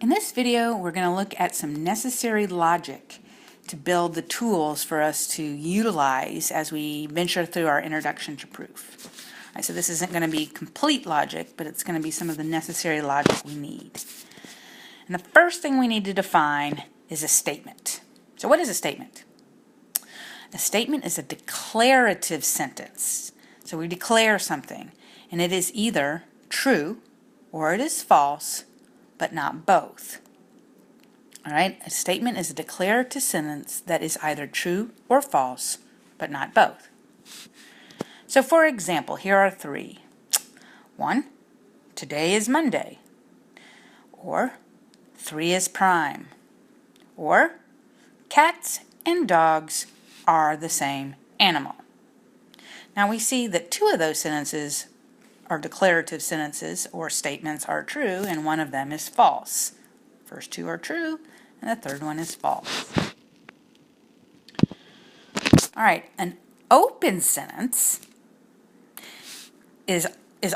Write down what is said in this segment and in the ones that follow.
In this video, we're going to look at some necessary logic to build the tools for us to utilize as we venture through our introduction to proof. All right, so this isn't going to be complete logic, but it's going to be some of the necessary logic we need. And the first thing we need to define is a statement. So what is a statement? A statement is a declarative sentence. So we declare something, and it is either true or it is false, but not both. All right, a statement is a declarative sentence that is either true or false, but not both. So for example, here are three. 1, today is Monday. Or 3 is prime. Or cats and dogs are the same animal. Now we see that 2 of those sentences are declarative sentences or statements are true, and one of them is false. First 2 are true, and the third one is false. All right, an open sentence is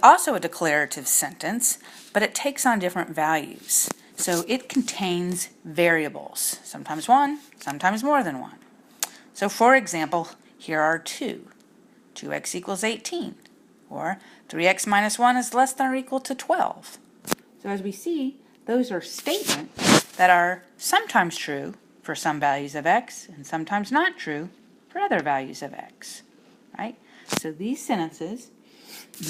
also a declarative sentence, but it takes on different values. So it contains variables, sometimes 1, sometimes more than 1. So for example, here are 2. 2x equals 18, or 3x minus 1 is less than or equal to 12. So as we see, those are statements that are sometimes true for some values of x and sometimes not true for other values of x, right? So these sentences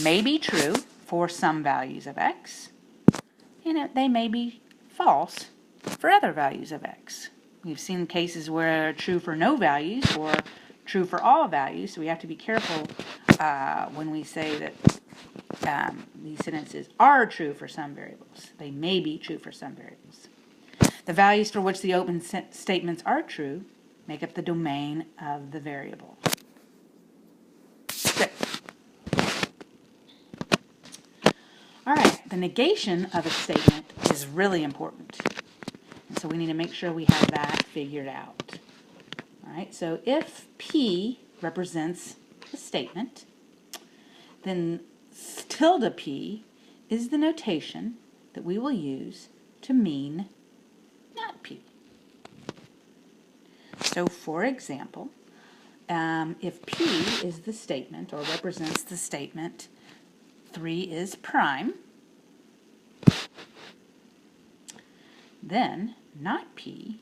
may be true for some values of x, and they may be false for other values of x. We've seen cases where they're true for no values or true for all values, so we have to be careful when we say that these sentences are true for some variables. They may be true for some variables. The values for which the open statements are true make up the domain of the variable. Good. All right, the negation of a statement is really important. And so we need to make sure we have that figured out. All right, so if P represents a statement, then tilde P is the notation that we will use to mean not P. So for example, if P is the statement or represents the statement 3 is prime, then not P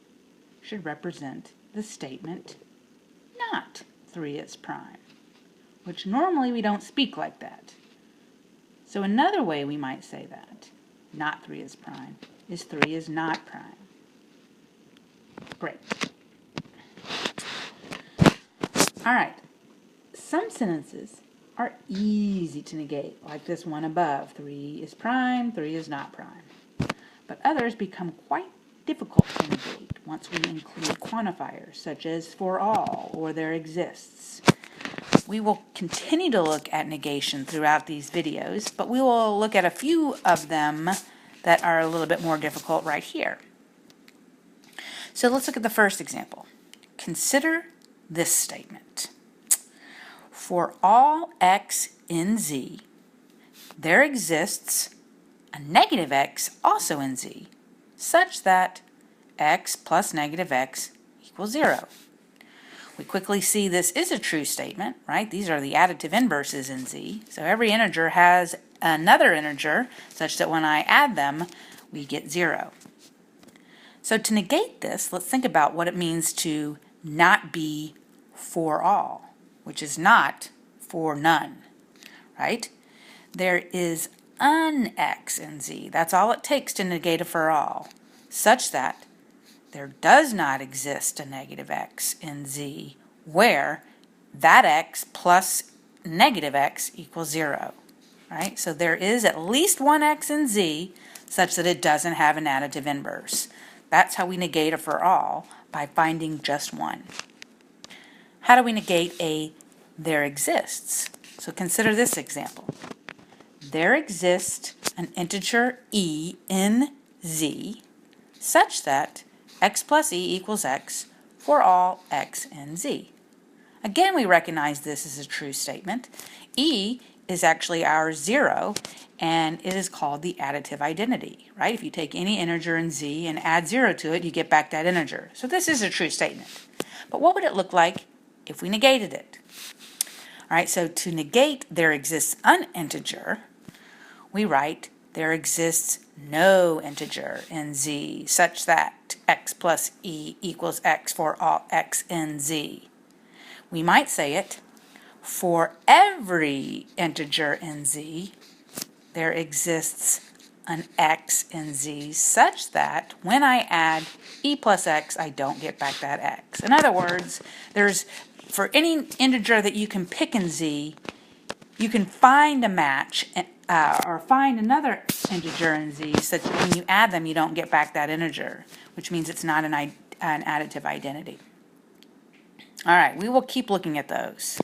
should represent the statement not 3 is prime, which normally we don't speak like that. So another way we might say that, not 3 is prime, is 3 is not prime. Great. All right, some sentences are easy to negate, like this one above, 3 is prime, 3 is not prime. But others become quite difficult to negate once we include quantifiers, such as for all or there exists. We will continue to look at negation throughout these videos, but we will look at a few of them that are a little bit more difficult right here. So let's look at the first example. Consider this statement. For all x in z, there exists a negative x also in z, such that x plus negative x equals 0. We quickly see this is a true statement, right? These are the additive inverses in z. So every integer has another integer such that when I add them, we get 0. So to negate this, let's think about what it means to not be for all, which is not for none, right? There is an x in z. That's all it takes to negate a for all, such that there does not exist a negative x in z where that x plus negative x equals 0, right? So there is at least one x in z such that it doesn't have an additive inverse. That's how we negate a for all, by finding just one. How do we negate a there exists? So consider this example. There exists an integer e in z such that x plus e equals x for all x in z. Again, we recognize this as a true statement. E is actually our 0, and it is called the additive identity, right? If you take any integer in z and add 0 to it, you get back that integer. So this is a true statement. But what would it look like if we negated it? All right, so to negate there exists an integer, we write there exists no integer in z such that x plus e equals x for all x in z. We might say it, for every integer in z, there exists an x in z such that when I add e plus x, I don't get back that x. In other words, for any integer that you can pick in z, you can find a match or find another integer in z such that when you add them, you don't get back that integer, which means it's not an additive identity. All right, we will keep looking at those.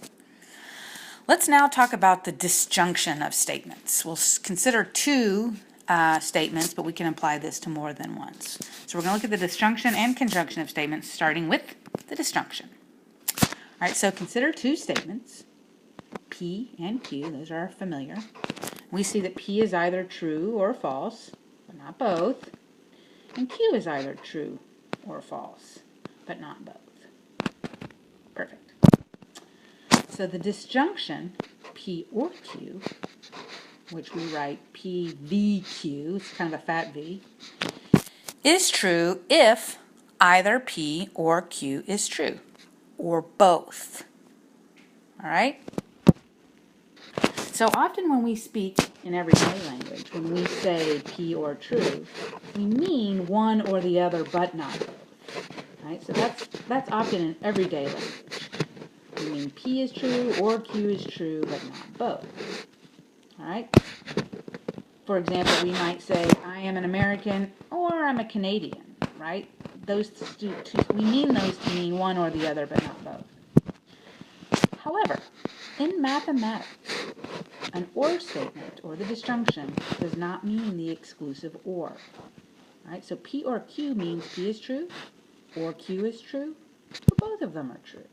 Let's now talk about the disjunction of statements. We'll consider two statements, but we can apply this to more than once. So we're going to look at the disjunction and conjunction of statements, starting with the disjunction. All right, so consider two statements, P and Q. Those are familiar. We see that P is either true or false, but not both. And Q is either true or false, but not both. Perfect. So the disjunction, P or Q, which we write P V Q, it's kind of a fat V, is true if either P or Q is true, or both. All right? So often when we speak in everyday language, when we say P or true, we mean one or the other, but not both. Right? So that's often in everyday language. We mean P is true or Q is true, but not both. All right? For example, we might say, I am an American or I'm a Canadian, right? Those two, we mean those to mean one or the other, but not both. However, in mathematics, an or statement, or the disjunction, does not mean the exclusive or. Right? So P or Q means P is true, or Q is true, or both of them are true.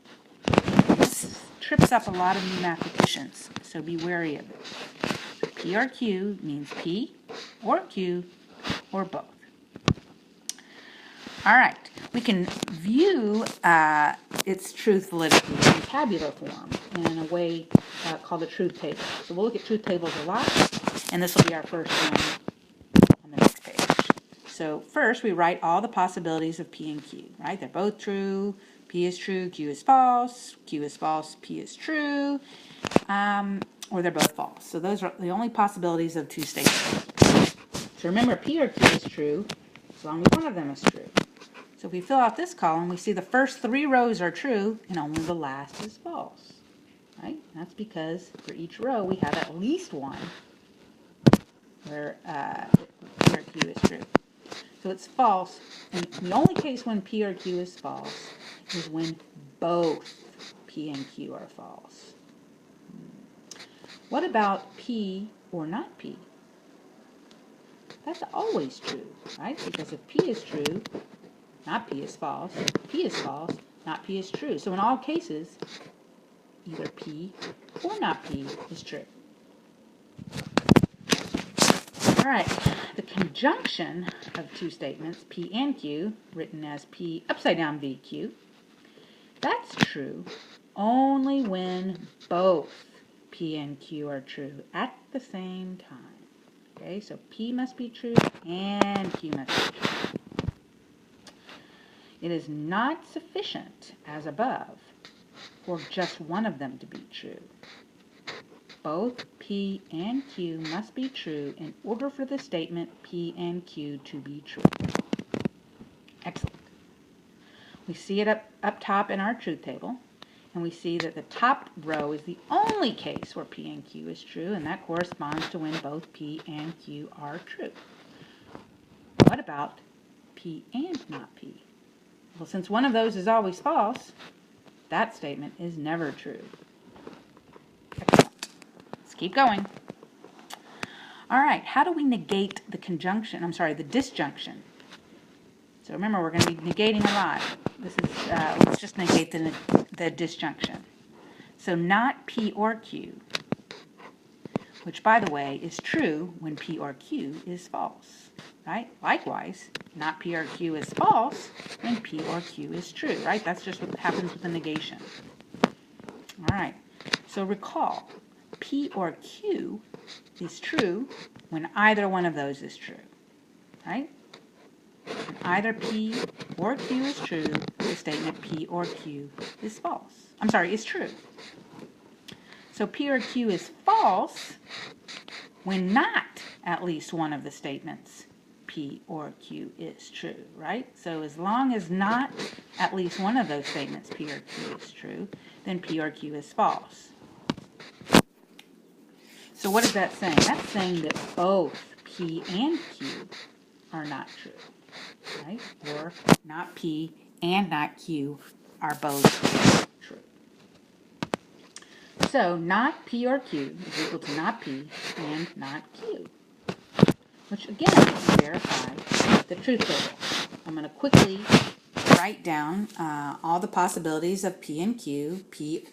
This trips up a lot of new mathematicians, so be wary of it. P or Q means P or Q or both. All right, we can view its truth validity in tabular form in a way called the truth table. So we'll look at truth tables a lot, and this will be our first one on the next page. So first, we write all the possibilities of P and Q, right? They're both true. P is true, Q is false, Q is false, P is true, or they're both false. So those are the only possibilities of two statements. So remember, P or Q is true as long as one of them is true. So if we fill out this column, we see the first 3 rows are true and only the last is false. Right? That's because for each row we have at least one where Q is true. So it's false, and the only case when P or Q is false is when both P and Q are false. What about P or not P? That's always true, right? Because if P is true, not P is false. P is false, not P is true. So in all cases, either P or not P is true. All right, the conjunction of two statements, P and Q, written as P upside down VQ, that's true only when both P and Q are true at the same time. Okay, so P must be true and Q must be true. It is not sufficient, as above, for just one of them to be true. Both P and Q must be true in order for the statement P and Q to be true. Excellent. We see it up top in our truth table, and we see that the top row is the only case where P and Q is true, and that corresponds to when both P and Q are true. What about P and not P? Well, since one of those is always false, that statement is never true. Excellent. Let's keep going. All right, how do we negate the the disjunction? So remember, we're going to be negating a lot. This is, let's just negate the disjunction. So not P or Q. which, by the way, is true when P or Q is false, right? Likewise, not P or Q is false when P or Q is true, right? That's just what happens with the negation. All right, so recall, P or Q is true when either one of those is true, right? When either P or Q is true, the statement P or Q is false. I'm sorry, is true. So P or Q is false when not at least one of the statements P or Q is true, right? So as long as not at least one of those statements P or Q is true, then P or Q is false. So what is that saying? That's saying that both P and Q are not true, right? Or not P and not Q are both true. So not P or Q is equal to not P and not Q, which again we can verify with the truth table. I'm going to quickly write down all the possibilities of P and Q, P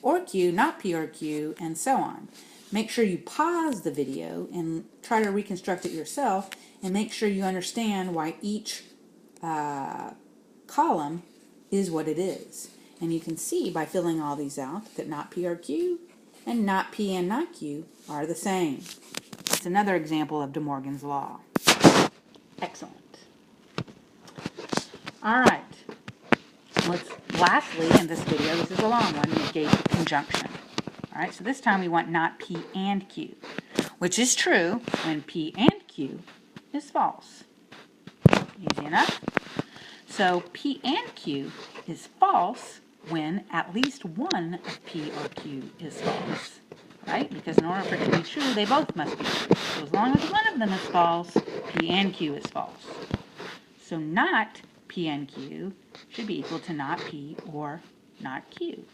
or Q, not P or Q, and so on. Make sure you pause the video and try to reconstruct it yourself, and make sure you understand why each column is what it is. And you can see by filling all these out that not P or Q and not P and not Q are the same. It's another example of De Morgan's law. Excellent. All right. Lastly, in this video, this is a long one, negate the conjunction. All right, so this time we want not P and Q, which is true when P and Q is false. Easy enough. So P and Q is false when at least one of P or Q is false, right? Because in order for it to be true, they both must be true. So as long as one of them is false, P and Q is false. So not P and Q should be equal to not P or not Q.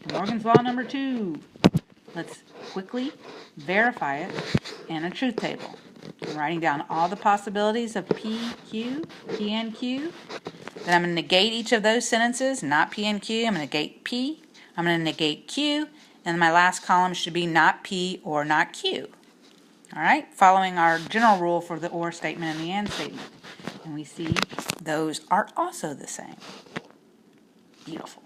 De Morgan's law number 2. Let's quickly verify it in a truth table. I'm writing down all the possibilities of P, Q, P and Q. Then I'm going to negate each of those sentences, not P and Q. I'm going to negate P. I'm going to negate Q. And my last column should be not P or not Q. All right, following our general rule for the or statement and the and statement. And we see those are also the same. Beautiful.